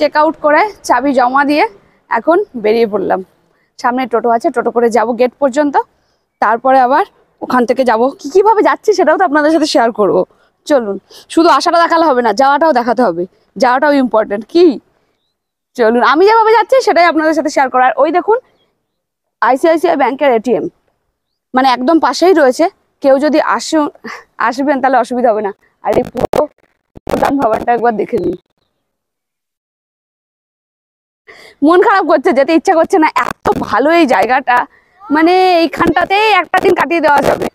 Check out করে চাবি জমা দিয়ে এখন বেরিয়ে পড়লাম। সামনে টোটো আছে, টোটো করে যাব গেট পর্যন্ত, তারপরে আবার ওখান থেকে যাব। কিভাবে যাচ্ছি সেটাও তো আপনাদের সাথে শেয়ার করব। চলুন, শুধু আশাটা দেখালে হবে না, যাওয়াটাও দেখাতে হবে, যাওয়াটাও ইম্পর্টেন্ট। কি চলুন, আমি যেভাবে যাচ্ছি সেটাই আপনাদের সাথে শেয়ার করার। ওই দেখুন আইসিআইসিআই ব্যাংকের এটিএম, মানে একদম পাশেই রয়েছে। কেউ যদি আসবেন তাহলে অসুবিধা হবে না। আর এই পুরো প্রধান ভবনটা একবার দেখে নিন। মন খারাপ করছে, যেতে ইচ্ছা করছে না, এত ভালো এই জায়গাটা, মানে এইখানটাতেই একটা দিন কাটিয়ে দেওয়া যাবে।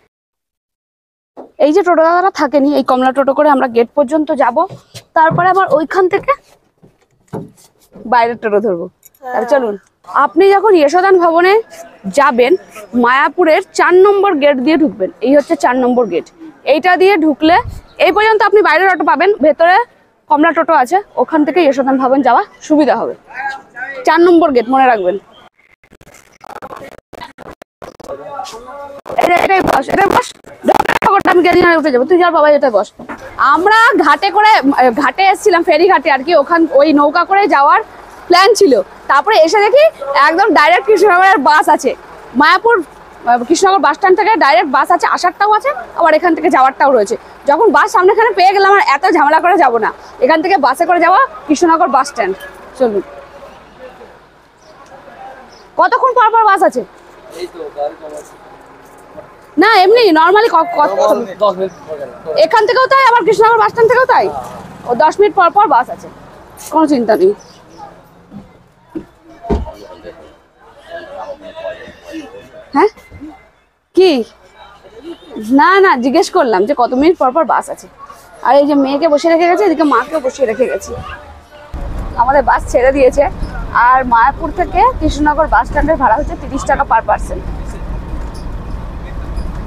এই যে টোটো দাদারা থাকেনি, এই কমলা টোটো করে আমরা গেট পর্যন্ত যাব, তারপরে আবার ওইখান থেকে বাইরের টোটো ধরবো। তাহলে চলুন, আপনি যখন যশোদান ভবনে যাবেন মায়াপুরের 4 নম্বর গেট দিয়ে ঢুকবেন। এই হচ্ছে 4 নম্বর গেট। এইটা দিয়ে ঢুকলে এই পর্যন্ত আপনি বাইরের অটো পাবেন, ভেতরে কমলা টোটো আছে, ওখান থেকে যশোদান ভবন যাওয়া সুবিধা হবে। 4 নম্বর গেট মনে রাখবেন। এটাই বস, এটাই বস। আমি গ্যারিনারে উঠে যাবো, তুই যার বাবা, এটাই বস। আমরা ঘাটে এসেছিলাম, ফেরি ঘাটে আর কি, ওই নৌকা করে যাওয়ার প্ল্যান ছিল। তারপরে এসে দেখি একদম ডাইরেক্ট কৃষ্ণনগরের বাস আছে। মায়াপুর কৃষ্ণনগর বাস স্ট্যান্ড থেকে ডাইরেক্ট বাস আছে, আসারটাও আছে, আবার এখান থেকে যাওয়ারটাও রয়েছে। যখন বাস সামনেখানে পেয়ে গেলাম, আর এত ঝামেলা করে যাব না, এখান থেকে বাসে করে যাওয়া কৃষ্ণনগর বাস স্ট্যান্ড। চলুন। কতক্ষণ পর পর বাস আছে? না এমনি নর্মালি এখান থেকেও তাই, আবার কৃষ্ণনগর বাস স্ট্যান্ড থেকেও তাই। ও 10 মিনিট পর পর বাস আছে, কোনো চিন্তা নেই। হ্যাঁ কি না না, জিজ্ঞেস করলাম যে কত মিনিট পর পর বাস আছে। আর এই যে মেয়েকে বসিয়ে রেখে গেছে, এদিকে মাকেও বসিয়ে রেখে গেছি। আমাদের বাস ছেড়ে দিয়েছে। আর মায়াপুর থেকে কৃষ্ণনগর বাস স্ট্যান্ডের ভাড়া হচ্ছে 30 টাকা পার পার্সন।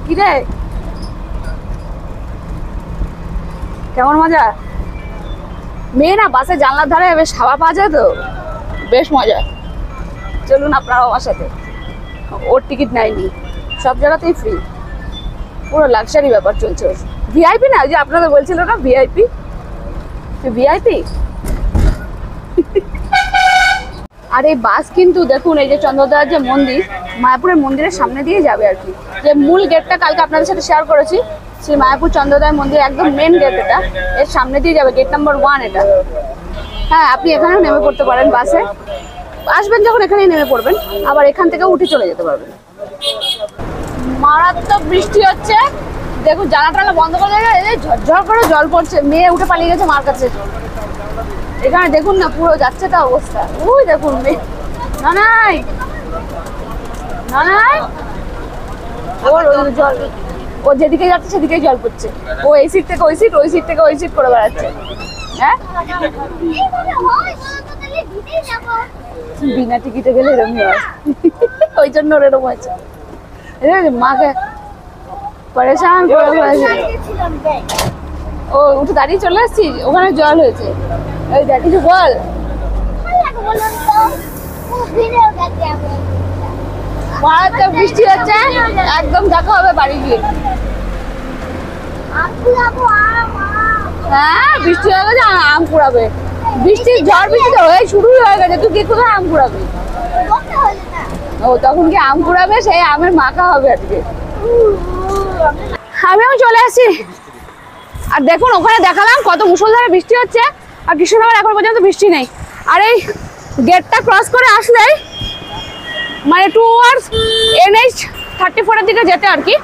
কি রে, কেমন মজা? মেয়ে না, বাসে জানলার ধারে বেশ হাওয়া পাওয়া যায় তো, বেশ মজা। চলুন আপনারাও আমার সাথে। ওর টিকিট নেয়নি, সব জায়গাতেই ফ্রি, পুরো লাক্সারি ব্যাপার চলছে। ভিআইপি না, ওই যে আপনাদের বলছিল না ভিআইপি, ভিআইপি। আর এই বাস কিন্তু দেখুন, এই যে চন্দ্রদার যে মন্দির, মায়াপুরের মন্দিরের সামনে দিয়ে যাবে আর কি। যে মূল গেটটা কালকে আপনাদের সাথে শেয়ার করেছি, সেই মায়াপুর চন্দ্রদায় মন্দির একদম মেন গেট, এটা এর সামনে দিয়ে যাবে, গেট নাম্বার 1 এটা। হ্যাঁ, আপনি এখানেও নেমে পড়তে পারেন, বাসে আসবেন যখন এখানেই নেমে পড়বেন, আবার এখান থেকে উঠে চলে যেতে পারবেন। মারাত্মক বৃষ্টি হচ্ছে, দেখুন জানাটা বন্ধ করে দেয়, ঝরঝর করে জল পড়ছে। মেয়ে উঠে পালিয়ে গেছে মার কাছে। এখানে দেখুন না, পুরো যাচ্ছে তা অবস্থা। ওই দেখুন মেয়ে, না নাই না নাই, ওর জল, ও যেদিকে যাচ্ছে সেদিকেই জল পড়ছে। ও এই সিট থেকে ওই সিট, ওই সিট থেকে ওই সিট করে বেড়াচ্ছে। হ্যাঁ, বিনা টিকিটে গেলে এরকম হয়, ওই জন্য ওর এরকম হয়েছে। মাকে পরেশান করে ফেলেছে। ও উঠে দাঁড়িয়ে চলে আসছি, ওখানে জল হয়েছে। ওই দেখ, কিছু বল। মারাত্মক বৃষ্টি হচ্ছে, একদম দেখা হবে বাড়ি গিয়ে। হ্যাঁ, বৃষ্টি হয়ে গেছে, আম কুড়াবে। বৃষ্টি, ঝড় বৃষ্টি তো হয়ে শুরুই হয়ে গেছে, তুই কি কোথায় আম কুড়াবি? ও তখন কি আম কুড়াবে, সেই আমের মাখা হবে আজকে। আমিও চলে আসি। আর দেখুন ওখানে দেখালাম কত মুষলধারে বৃষ্টি হচ্ছে, আর কৃষ্ণনগর এখন পর্যন্ত বৃষ্টি নেই। আর এই গেটটা ক্রস করে আসলেই মানে টুয়ার্ডস NH 34-এর দিকে যেতে আর কি।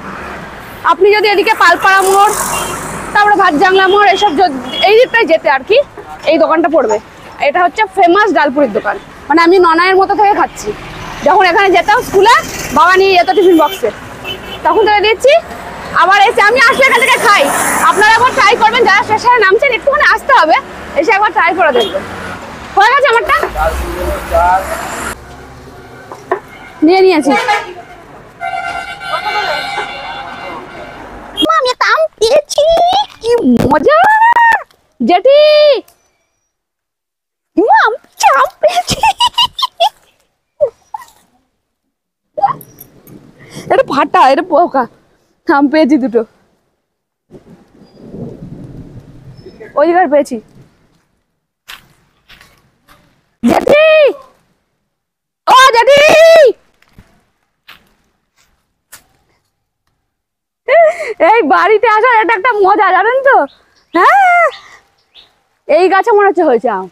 আপনি যদি এদিকে পালপাড়া মোড়, তারপরে ভাতজাংলা মোড়, এসব এই দিকটাই যেতে আর কি, এই দোকানটা পড়বে। এটা হচ্ছে ফেমাস ডালপুরির দোকান, মানে আমি ননায়ের মতো থেকে খাচ্ছি। যখন এখানে যেতাম স্কুলে, বাবা নিয়ে যেত টিফিন বক্সে, তখন থেকে দিচ্ছি। আবার এসে আমি আসলে এখান থেকে খাই। আপনারা একবার ট্রাই করবেন, যারা স্টেশনে নামছেন একটুখানি আসতে হবে, এসে একবার ট্রাই করে দেখবেন। হয়ে গেছে আমারটা, নিয়ে নিয়েছি। আমি একটা আম পেয়েছি, কি মজা জেঠি, আম পেয়েছি। এটা ফাটা, এটা পোকা, আম পেয়েছি দুটো, ওই জায়গায় পেয়েছি। জেঠি, ও জেঠি, এই বাড়িতে আসার এটা একটা মজা জানেন তো। হ্যাঁ, এই গাছে মনে হচ্ছে হয়েছে আম।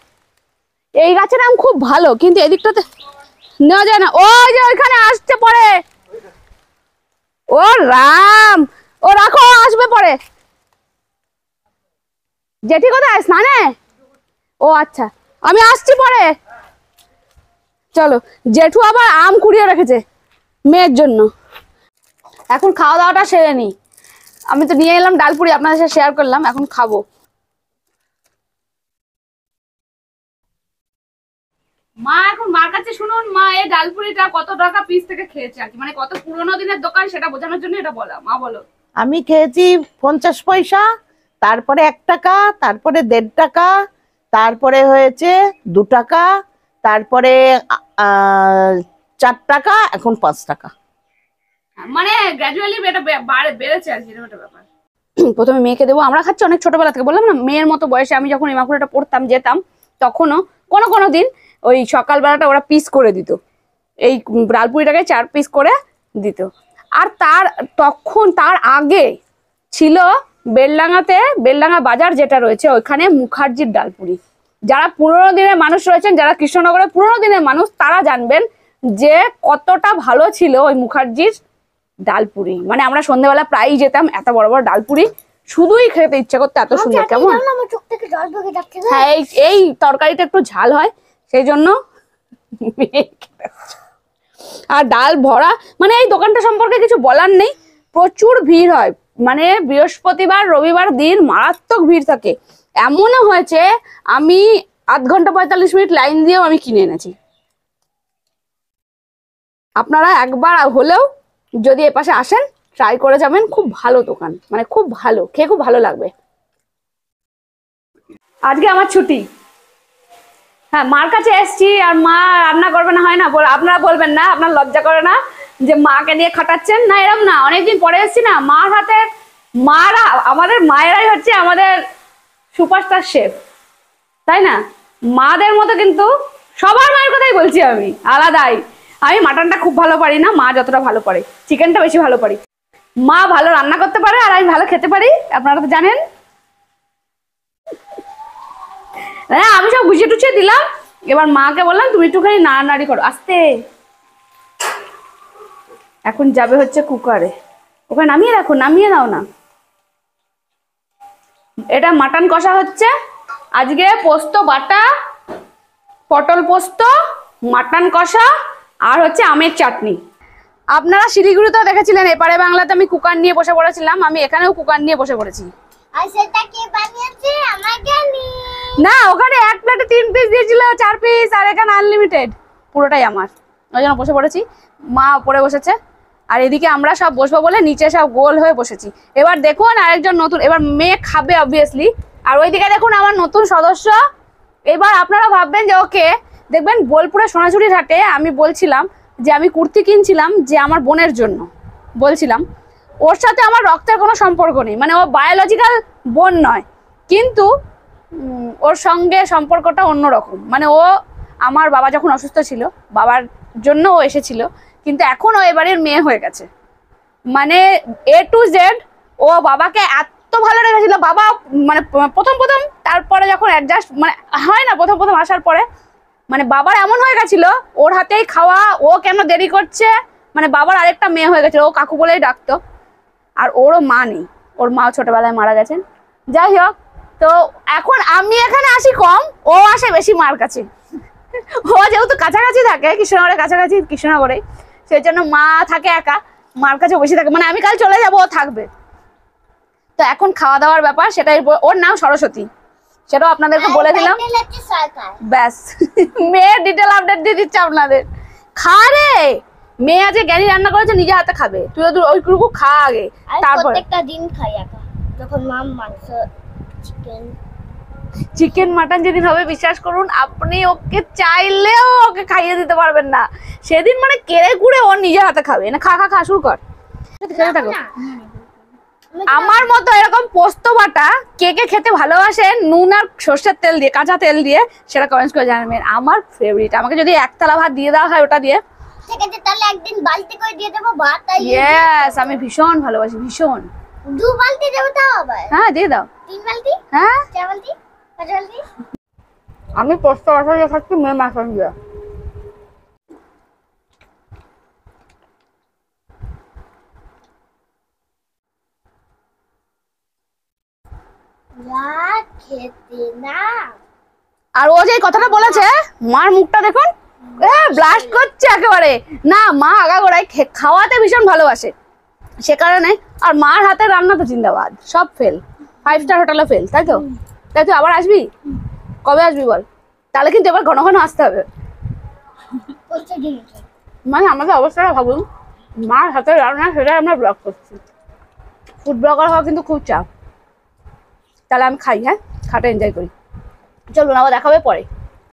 এই গাছের আম খুব ভালো, কিন্তু এদিকটাতে নেওয়া যায় না। ওই যে ওইখানে আসছে পরে। ও রাম, ও রাখো, আসবে পরে। জেঠি কোথায়, স্নানে? ও আচ্ছা, আমি আসছি পরে। চলো, জেঠু আবার আম কুড়িয়ে রেখেছে মেয়ের জন্য। এখন খাওয়া দাওয়াটা সেরে নি। আমি তো নিয়ে এলাম ডালপুরি, আপনাদের সাথে শেয়ার করলাম, এখন খাবো। মা এখন মার কাছে শুনুন, মা এই ডালপুরিটা কত টাকা পিস থেকে খেয়েছে আর কি, মানে কত পুরোনো দিনের দোকান সেটা বোঝানোর জন্য এটা বলা। মা বলো। আমি খেয়েছি 50 পয়সা, তারপরে 1 টাকা, তারপরে 1.5 টাকা, তারপরে হয়েছে 2 টাকা, তারপরে 4 টাকা, এখন 5 টাকা। মানে গ্র্যাজুয়ালি এটা বেড়েছে আর কি, এরকম একটা ব্যাপার। প্রথমে মেয়েকে দেবো, আমরা খাচ্ছি অনেক ছোটবেলা থেকে, বললাম না মেয়ের মতো বয়সে আমি যখন ইমাকুড়াটা পড়তাম যেতাম, তখনও কোনো দিন ওই সকালবেলাটা ওরা পিস করে দিত, এই ডালপুরিটাকে 4 পিস করে দিত। আর তার আগে ছিল বেলডাঙ্গা বাজার যেটা রয়েছে, ওইখানে মুখার্জির ডালপুরি। যারা পুরোনো দিনের মানুষ রয়েছেন, যারা কৃষ্ণনগরের পুরোনো দিনের মানুষ, তারা জানবেন যে কতটা ভালো ছিল ওই মুখার্জির ডালপুরি। মানে আমরা সন্ধ্যাবেলা প্রায়ই যেতাম, এত বড় বড় ডালপুরি শুধুই খেতে ইচ্ছা করতো, এত সুন্দর। কেমন? হ্যাঁ, এই তরকারিটা একটু ঝাল হয়, সেই জন্য। আর ডাল ভরা, মানে এই দোকানটা সম্পর্কে কিছু বলার নেই, প্রচুর ভিড় হয়। মানে বৃহস্পতিবার রবিবার দিন মারাত্মক ভিড় থাকে। এমনও হয়েছে আমি আধ ঘন্টা 45 মিনিট লাইন দিয়েও আমি কিনে এনেছি। আপনারা একবার হলেও যদি এপাশে আসেন, ট্রাই করে যাবেন। খুব ভালো দোকান, মানে খুব ভালো, খেয়ে খুব ভালো লাগবে। আজকে আমার ছুটি। হ্যাঁ, মার কাছে এসছি, আর মা রান্না করবে না হয় না, আপনারা বলবেন না, আপনার লজ্জা করে না যে মাকে নিয়ে খাটাচ্ছেন? না, এরম না, অনেকদিন পরে এসছি না, মার হাতে। আমাদের মায়েরাই হচ্ছে আমাদের সুপারস্টার শেফ, তাই না? মাদের মতো কিন্তু সবার মায়ের কথাই বলছি আমি, আলাদাই। আমি মাটনটা খুব ভালো পারি না, মা যতটা ভালো পারে। চিকেনটা বেশি ভালো পারি। মা ভালো রান্না করতে পারে, আর আমি ভালো খেতে পারি, আপনারা তো জানেন। হ্যাঁ, আমি সব গুছিয়ে টুছিয়ে দিলাম, এবার মাকে বললাম তুমি একটুখানি নাড়ানাড়ি করো, আস্তে। এখন যাবে হচ্ছে কুকারে, ওখানে নামিয়ে রাখো, নামিয়ে দাও না। এটা মাটন কষা হচ্ছে আজকে, পোস্ত বাটা, পটল পোস্ত, মাটন কষা, আর হচ্ছে আমের চাটনি। আপনারা শিলিগুড়িতেও দেখেছিলেন, এপারে বাংলাতে আমি কুকার নিয়ে বসে পড়েছিলাম, আমি এখানেও কুকার নিয়ে বসে পড়েছি। আর সেটা কে বানিয়েছে? আমার জানি না, ওখানে এক প্লেটে 3 পিস দিয়েছিল, 4 পিস, আর এখানে আনলিমিটেড, পুরোটাই আমার। ওই জন্য বসে পড়েছি, মা উপরে বসেছে, আর এদিকে আমরা সব বসবো বলে নিচে সব গোল হয়ে বসেছি। এবার দেখুন আরেকজন নতুন, এবার মেয়ে খাবে অবভিয়াসলি। আর ওইদিকে দেখুন আমার নতুন সদস্য। এবার আপনারা ভাববেন যে ওকে দেখবেন, বোলপুরে সোনাঝুরির হাটে আমি বলছিলাম যে আমি কুর্তি কিনছিলাম, যে আমার বোনের জন্য বলছিলাম। ওর সাথে আমার রক্তের কোনো সম্পর্ক নেই, মানে ও বায়োলজিক্যাল বোন নয়, কিন্তু ওর সঙ্গে সম্পর্কটা অন্যরকম। মানে ও আমার বাবা যখন অসুস্থ ছিল, বাবার জন্য ও এসেছিল, কিন্তু এখন ও এবারের মেয়ে হয়ে গেছে। মানে A to Z ও বাবাকে এত ভালো রেখেছিল। বাবা মানে প্রথম তারপরে যখন অ্যাডজাস্ট মানে হয় না, প্রথম আসার পরে মানে বাবার এমন হয়ে গেছিল, ওর হাতেই খাওয়া, ও কেন দেরি করছে, মানে বাবার আরেকটা মেয়ে হয়ে গেছিল, ও কাকু বলেই ডাকতো। আর ওরও মা নেই, ওর মা ছোটবেলায় মারা গেছেন। যাই হোক, তো এখন আমি এখানে আসি কম, ও আসে বেশি মার কাছে। ও যেহেতু কাছাকাছি থাকে, কৃষ্ণনগরের কাছাকাছি, কৃষ্ণনগরে, সেই জন্য মা থাকে একা, মার কাছে বেশি থাকে। মানে আমি কাল চলে যাবো, ও থাকবে। তো এখন খাওয়া দাওয়ার ব্যাপার, সেটাই। ওর নাম সরস্বতী, সেটাও আপনাদেরকে বলে দিলাম। ব্যাস, মেয়ের ডিটেল আপডেট দিয়ে দিচ্ছে আপনাদের। খা রে, মেয়ে আজকে জ্ঞানী রান্না করেছে, নিজে হাতে খাবে, তুই ওইটুকু খা আগে, তারপর। প্রত্যেকটা দিন খাই একা, যখন মা মাংস, চিকেন মাটন যেদিন হবে, বিশ্বাস করুন আপনি ওকে চাইলেও ওকে খাইয়ে দিতে পারবেন না সেদিন। মানে কেড়ে কুড়ে ও নিজে হাতে খাবে না। খা শুরু কর, খেতে থাকো। আমার মতো এরকম পোস্ত বাটা কে কে খেতে ভালোবাসেন নুন আর সর্ষের তেল দিয়ে, কাঁচা তেল দিয়ে, সেটা কমেন্টস করে জানাবেন। আমার ফেভারিট। আমাকে যদি একতলা ভাত দিয়ে দেওয়া হয় ওটা দিয়ে, ঠিক আছে তাহলে একদিন বালতি করে দিয়ে দেবো ভাত। তাই ইয়েস, আমি ভীষণ ভালোবাসি, ভীষণ। 2 বালতি দেবো তাও আবার? হ্যাঁ দিয়ে দাও। 3 বালতি? হ্যাঁ 4 বালতি? 5 বালতি? আমি পোস্ত বাটা দিয়ে খাচ্ছি, মেয়ে মাখন দিয়ে। না খেতে না। আর ও যে এই কথাটা বলেছে, মার মুখটা দেখুন, ব্লাস্ট করছে একেবারে। না, মা আগাগোড়ায় খাওয়াতে ভীষণ ভালোবাসে, সে কারণে। আর মার হাতে রান্না তো জিন্দাবাদ, সব ফেল, 5 স্টার হোটেলে ফেল। তাই তো? তাই তো, আবার আসবি? কবে আসবি বল? তাহলে কিন্তু এবার ঘন ঘন আসতে হবে। মানে আমাদের অবস্থাটা ভাবুন, মার হাতে রান্না, সেটাই আমরা ব্লগ করছি। ফুড ব্লগার হওয়া কিন্তু খুব চাপ। তাহলে আমি খাই, হ্যাঁ, খাটা এনজয় করি। চলুন, আবার দেখাবে পরে।